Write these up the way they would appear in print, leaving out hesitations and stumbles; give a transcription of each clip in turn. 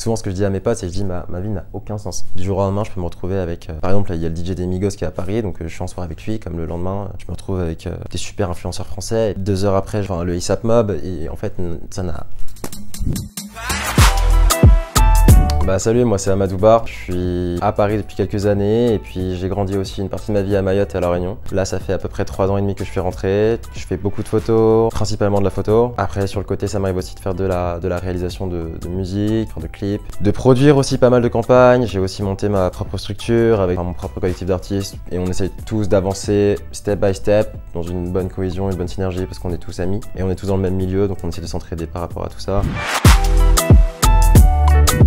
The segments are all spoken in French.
souvent ce que je dis à mes potes, c'est que je dis ma vie n'a aucun sens. Du jour au lendemain, je peux me retrouver avec, par exemple, là, il y a le DJ des Migos qui est à Paris, donc je suis en soirée avec lui, comme le lendemain, je me retrouve avec des super influenceurs français. 2 heures après, je vois le ASAP Mob, et en fait, ça n'a... Bah salut, moi c'est Amadou Bar, je suis à Paris depuis quelques années et puis j'ai grandi aussi une partie de ma vie à Mayotte et à La Réunion. Là ça fait à peu près 3 ans et demi que je suis rentré, je fais beaucoup de photos, principalement de la photo. Après sur le côté ça m'arrive aussi de faire de la réalisation de musique, de clips, de produire aussi pas mal de campagnes. J'ai aussi monté ma propre structure avec mon propre collectif d'artistes et on essaye tous d'avancer step by step dans une bonne cohésion, une bonne synergie parce qu'on est tous amis et on est tous dans le même milieu donc on essaie de s'entraider par rapport à tout ça.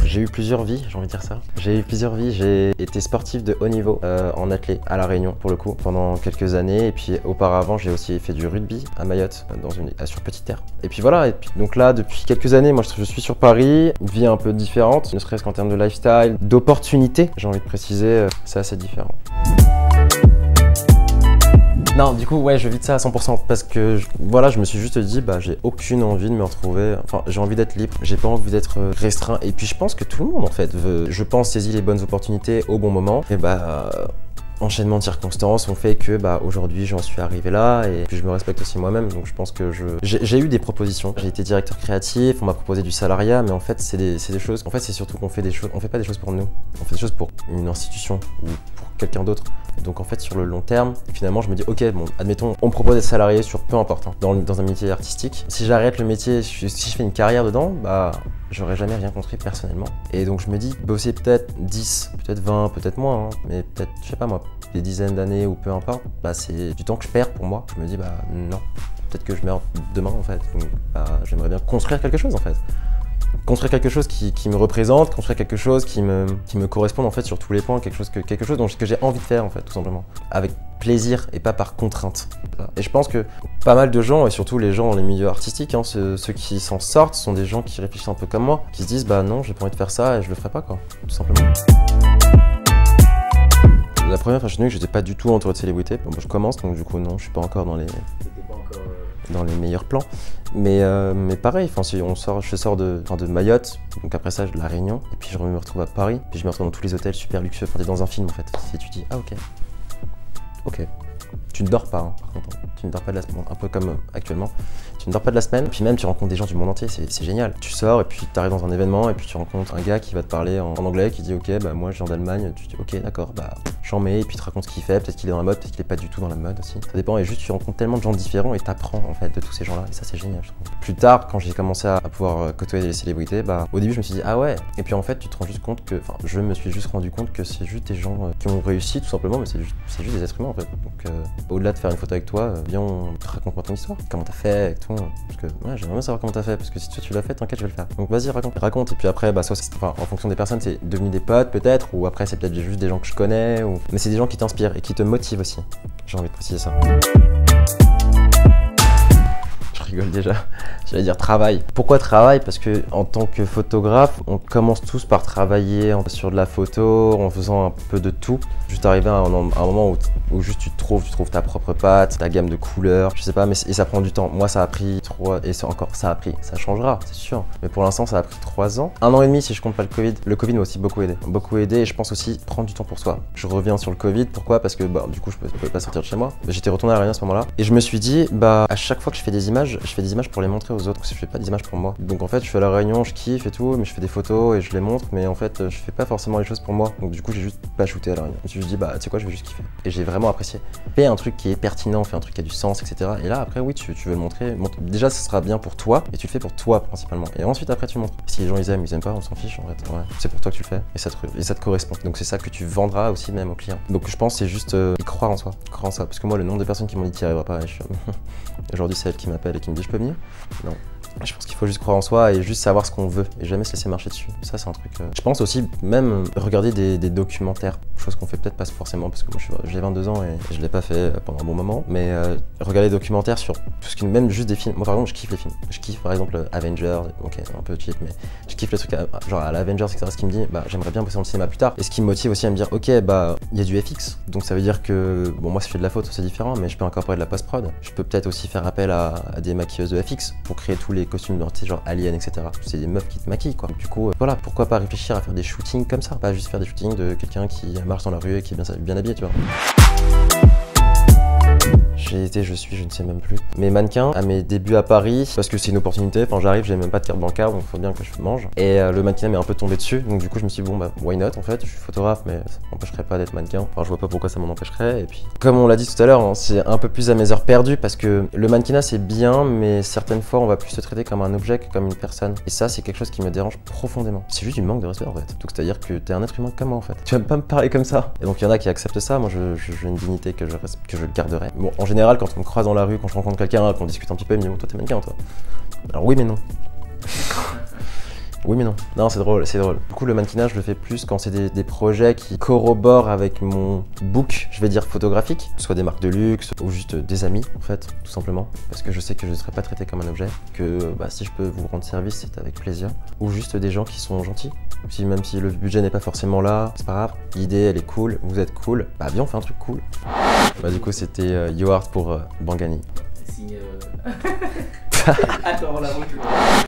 J'ai eu plusieurs vies, j'ai envie de dire ça. J'ai eu plusieurs vies, j'ai été sportif de haut niveau en athlé à La Réunion pour le coup pendant quelques années et puis auparavant j'ai aussi fait du rugby à Mayotte sur petite terre. Et puis voilà, et puis, donc là depuis quelques années moi je suis sur Paris, une vie un peu différente, ne serait-ce qu'en termes de lifestyle, d'opportunités, j'ai envie de préciser, c'est assez différent. Non, du coup, ouais, je vis de ça à 100% parce que, voilà, je me suis juste dit, bah, j'ai aucune envie de me retrouver, enfin, j'ai envie d'être libre, j'ai pas envie d'être restreint. Et puis, je pense que tout le monde, en fait, veut, je pense, saisir les bonnes opportunités au bon moment. Et bah, enchaînement de circonstances ont fait que, bah, aujourd'hui, j'en suis arrivé là et puis je me respecte aussi moi-même. Donc, je pense que j'ai eu des propositions. J'ai été directeur créatif, on m'a proposé du salariat, mais en fait, c'est des choses, en fait, c'est surtout qu'on fait des choses, on fait pas des choses pour nous, on fait des choses pour une institution ou pour quelqu'un d'autre. Donc en fait sur le long terme, finalement je me dis ok bon admettons on me propose d'être salarié sur peu importe hein, dans un métier artistique. Si j'arrête le métier, si je fais une carrière dedans, bah j'aurais jamais rien construit personnellement. Et donc je me dis bosser peut-être 10, peut-être 20, peut-être moins, hein, mais peut-être je sais pas moi, des dizaines d'années ou peu importe, bah c'est du temps que je perds pour moi. Je me dis bah non, peut-être que je meurs demain en fait. Donc bah, j'aimerais bien construire quelque chose en fait. Construire quelque chose qui me représente, construire quelque chose qui me corresponde en fait sur tous les points, quelque chose que j'ai envie de faire en fait tout simplement, avec plaisir et pas par contrainte. Et je pense que pas mal de gens, et surtout les gens dans les milieux artistiques, hein, ceux qui s'en sortent, sont des gens qui réfléchissent un peu comme moi, qui se disent bah non j'ai pas envie de faire ça et je le ferai pas quoi, tout simplement. La première Fashion Week, j'étais pas du tout entouré de célébrités. Bon, je commence donc du coup non, je suis pas encore dans les meilleurs plans, mais pareil, si je sors de Mayotte, donc après ça de La Réunion, et puis je me retrouve à Paris, puis je me retrouve dans tous les hôtels super luxueux, t'es dans un film en fait, et tu dis ah ok, tu ne dors pas hein, par contre, tu ne dors pas de la semaine, un peu comme actuellement, tu ne dors pas de la semaine, puis même tu rencontres des gens du monde entier, c'est génial. Tu sors et puis tu arrives dans un événement et puis tu rencontres un gars qui va te parler en anglais, qui dit ok bah moi je viens d'Allemagne, tu dis ok d'accord bah j'en mets, et puis il te raconte ce qu'il fait, peut-être qu'il est dans la mode, peut-être qu'il est pas du tout dans la mode aussi. Ça dépend et juste tu rencontres tellement de gens différents et t'apprends en fait de tous ces gens là et ça c'est génial je trouve. Plus tard quand j'ai commencé à pouvoir côtoyer les célébrités, bah au début je me suis dit ah ouais, et puis en fait tu te rends juste compte que, enfin je me suis juste rendu compte que c'est juste des gens qui ont réussi tout simplement, mais c'est juste des êtres humains en fait. Donc au-delà de faire une photo avec toi, viens on te raconte-moi ton histoire, comment t'as fait et tout, parce que ouais, j'aimerais bien savoir comment t'as fait, parce que si toi tu l'as fait, t'inquiète je vais le faire. Donc vas-y raconte, et puis après bah soit en fonction des personnes c'est devenu des potes peut-être, ou après c'est peut-être juste des gens que je connais, mais c'est des gens qui t'inspirent et qui te motivent aussi. J'ai envie de préciser ça. Je rigole déjà, j'allais dire travail. Pourquoi travail? Parce que en tant que photographe, on commence tous par travailler sur de la photo, en faisant un peu de tout. Juste arriver à un moment où juste tu trouves ta propre patte, ta gamme de couleurs, je sais pas, et ça prend du temps. Moi ça a pris 3, et ça a pris, ça changera, c'est sûr. Mais pour l'instant ça a pris 3 ans. 1 an et demi si je compte pas le Covid. Le Covid m'a aussi beaucoup aidé et je pense aussi prendre du temps pour soi. Je reviens sur le Covid, pourquoi? Parce que bah, du coup je pouvais pas sortir de chez moi. J'étais retourné à La Réunion à ce moment-là et je me suis dit bah à chaque fois que je fais des images pour les montrer aux autres, parce que je fais pas des images pour moi. Donc en fait je suis à La Réunion, je kiffe et tout, mais je fais des photos et je les montre, mais en fait je fais pas forcément les choses pour moi. Donc du coup j'ai juste pas shooté à La Réunion. Je me suis dit bah tu sais quoi, je vais juste kiffer. Et j'ai vraiment apprécié. Fais un truc qui est pertinent, fais un truc qui a du sens, etc. Et là après oui tu veux le montrer. Déjà ça sera bien pour toi et tu le fais pour toi principalement. Et ensuite après tu montres. Si les gens ils aiment pas, on s'en fiche en fait. Ouais. C'est pour toi que tu le fais et ça te correspond. Donc c'est ça que tu vendras aussi même aux clients. Donc je pense c'est juste y croire en soi. Croire en ça. Parce que moi le nombre de personnes qui m'ont dit t'y arriveras pas, aujourd'hui c'est elle qui m'appelle et qui me dit je peux venir. Non. Je pense qu'il faut juste croire en soi et juste savoir ce qu'on veut et jamais se laisser marcher dessus. Ça c'est un truc. Je pense aussi même regarder des documentaires, chose qu'on fait peut-être pas forcément parce que moi j'ai 22 ans et je l'ai pas fait pendant un bon moment. Mais regarder des documentaires sur tout ce qui, même juste des films. Moi par exemple je kiffe les films. Je kiffe par exemple Avengers, ok c'est un peu cheap mais je kiffe le truc genre à l'Avengers etc. Ce qui me dit bah j'aimerais bien bosser dans le cinéma plus tard. Et ce qui me motive aussi à me dire ok bah il y a du FX. Donc ça veut dire que bon moi si je fais de la photo c'est différent mais je peux incorporer de la post-prod. Je peux peut-être aussi faire appel à des maquilleuses de FX pour créer tous les costumes, tu sais, genre Alien, etc. C'est des meufs qui te maquillent, quoi. Donc, du coup, voilà, pourquoi pas réfléchir à faire des shootings comme ça, pas juste faire des shootings de quelqu'un qui marche dans la rue et qui est bien habillé, tu vois. J'ai été, je suis, je ne sais même plus. Mes mannequins, à mes débuts à Paris, parce que c'est une opportunité, enfin j'arrive, j'ai même pas de carte bancaire, donc il faut bien que je mange. Et le mannequin m'est un peu tombé dessus, donc du coup je me suis dit bon bah why not en fait, je suis photographe mais ça m'empêcherait pas d'être mannequin. Enfin je vois pas pourquoi ça m'en empêcherait. Et puis comme on l'a dit tout à l'heure, hein, c'est un peu plus à mes heures perdues parce que le mannequinat c'est bien, mais certaines fois on va plus se traiter comme un objet que comme une personne. Et ça c'est quelque chose qui me dérange profondément. C'est juste du manque de respect en fait. Donc c'est à dire que t'es un être humain comme moi en fait. Tu vas pas me parler comme ça. Et donc il y en a qui acceptent ça, moi j'ai une dignité que je garderai. Bon en général quand on me croise dans la rue, quand je rencontre quelqu'un, qu'on discute un petit peu, il me dit bon, toi t'es mannequin toi. Alors oui mais non. Oui mais non. Non c'est drôle, c'est drôle. Du coup le mannequinage je le fais plus quand c'est des projets qui corroborent avec mon book, je vais dire photographique, que ce soit des marques de luxe ou juste des amis en fait, tout simplement. Parce que je sais que je ne serai pas traité comme un objet, que bah, si je peux vous rendre service c'est avec plaisir. Ou juste des gens qui sont gentils. Même si le budget n'est pas forcément là, c'est pas grave. L'idée elle est cool, vous êtes cool, bah viens on fait un truc cool. Bah du coup c'était Yoart pour Bangani. C'est signé... Attends, la route.